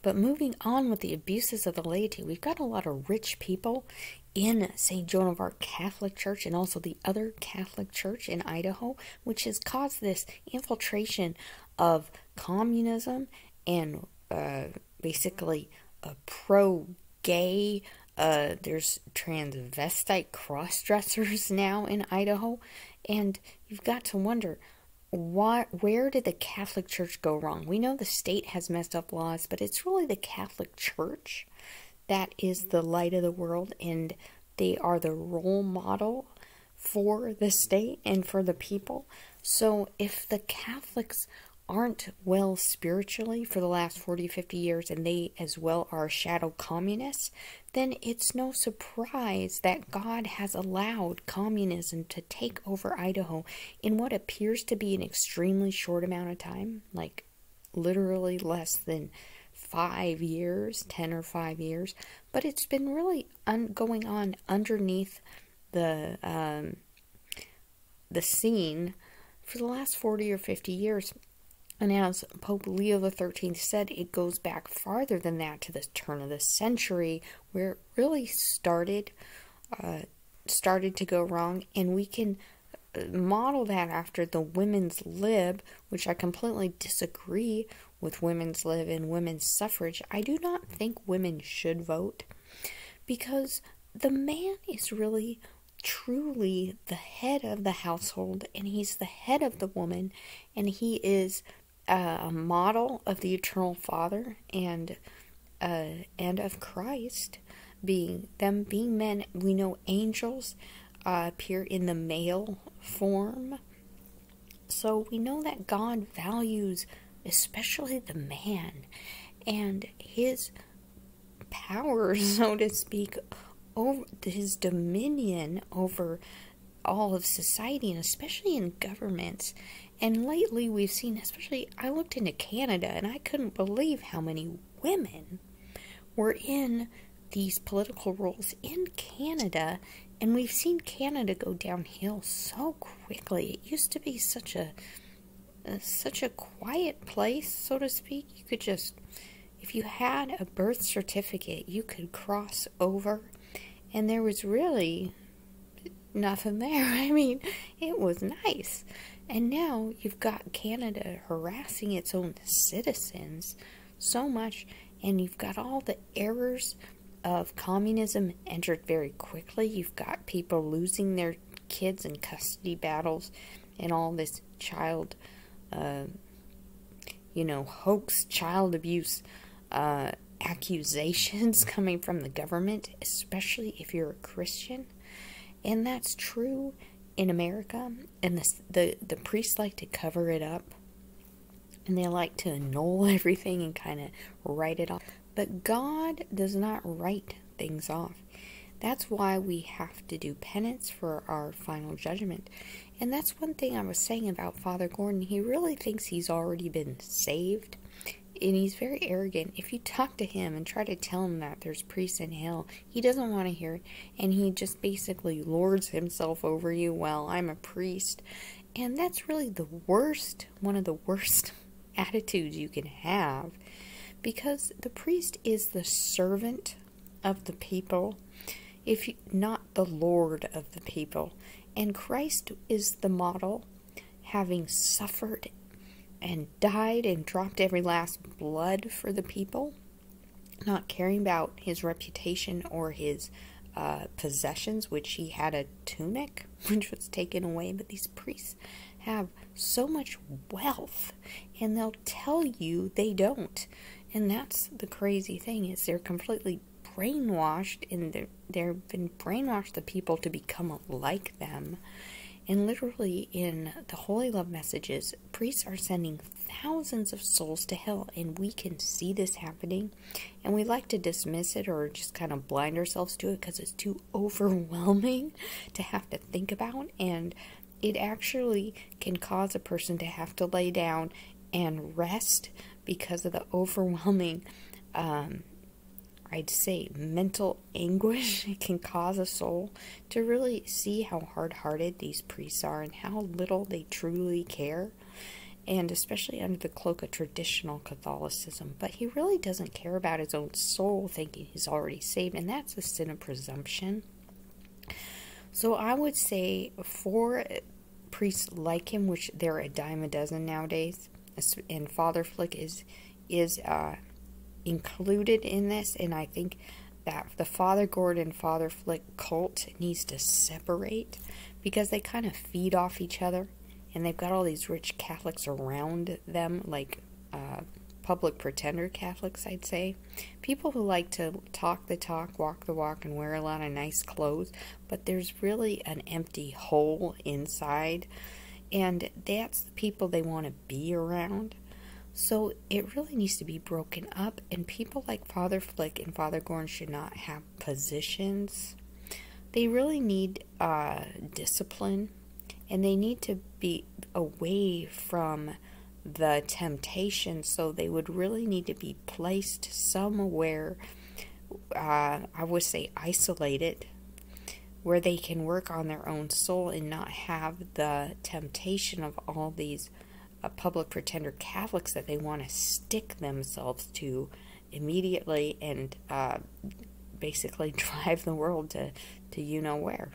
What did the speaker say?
But moving on with the abuses of the laity, we've got a lot of rich people in St. Joan of Arc Catholic Church and also the other Catholic Church in Idaho, which has caused this infiltration of communism and basically a pro-gay. There's transvestite cross-dressers now in Idaho, and you've got to wonder, where did the Catholic Church go wrong? We know the state has messed up laws, but it's really the Catholic Church that is the light of the world, and they are the role model for the state and for the people. So if the Catholics aren't well spiritually for the last 40, 50 years, and they as well are shadow communists, then it's no surprise that God has allowed communism to take over Idaho in what appears to be an extremely short amount of time, like literally less than 5 years, 10 or 5 years, but it's been really going on underneath the scene for the last 40 or 50 years. And as Pope Leo XIII said, it goes back farther than that to the turn of the century, where it really started to go wrong. And we can model that after the women's lib, which I completely disagree with women's lib and women's suffrage. I do not think women should vote, because the man is really truly the head of the household, and he's the head of the woman, and he is a model of the Eternal Father and of Christ, being men. We know angels appear in the male form, so we know that God values especially the man and his power, so to speak, over his dominion over all of society, and especially in governments. And lately we've seen, especially, I looked into Canada, and I couldn't believe how many women were in these political roles in Canada, and we've seen Canada go downhill so quickly. It used to be such a quiet place, so to speak. You could just, if you had a birth certificate, you could cross over, and there was really nothing there. I mean, it was nice. And now you've got Canada harassing its own citizens so much, and you've got all the errors of communism entered very quickly. You've got people losing their kids in custody battles and all this child, hoax, child abuse accusations coming from the government, especially if you're a Christian. And that's true in America, and the priests like to cover it up, and they like to annul everything and kind of write it off. But God does not write things off. That's why we have to do penance for our final judgment. And that's one thing I was saying about Father Gordon. He really thinks he's already been saved, and he's very arrogant. If you talk to him and try to tell him that there's priests in hell, he doesn't want to hear it, and he just basically lords himself over you. Well, I'm a priest, and that's really the worst, one of the worst attitudes you can have, because the priest is the servant of the people, not the Lord of the people. And Christ is the model, having suffered and died and dropped every last blood for the people, not caring about his reputation or his possessions, which he had a tunic, which was taken away. But these priests have so much wealth, and they'll tell you they don't. And that's the crazy thing, is they're completely brainwashed, and they've been brainwashed, the people, to become like them. And literally in the Holy Love messages, priests are sending thousands of souls to hell, and we can see this happening, and we like to dismiss it or just kind of blind ourselves to it because it's too overwhelming to have to think about, and it actually can cause a person to have to lay down and rest because of the overwhelming I'd say mental anguish it can cause a soul to really see how hard-hearted these priests are and how little they truly care. and especially under the cloak of traditional Catholicism. But he really doesn't care about his own soul, thinking he's already saved, and that's a sin of presumption. So I would say for priests like him, which there are a dime a dozen nowadays, and Father Flick is included in this, and I think that the Father Gordon, Father Flick cult needs to separate, because they kind of feed off each other, and they've got all these rich Catholics around them, like public pretender Catholics, I'd say. People who like to talk the talk, walk the walk, and wear a lot of nice clothes, but there's really an empty hole inside, and that's the people they want to be around. So it really needs to be broken up, and people like Father Flick and Father Gordon should not have positions. They really need discipline, and they need to be away from the temptation, so they would really need to be placed somewhere, I would say isolated, where they can work on their own soul and not have the temptation of all these public pretender Catholics that they want to stick themselves to immediately and basically drive the world to you know where.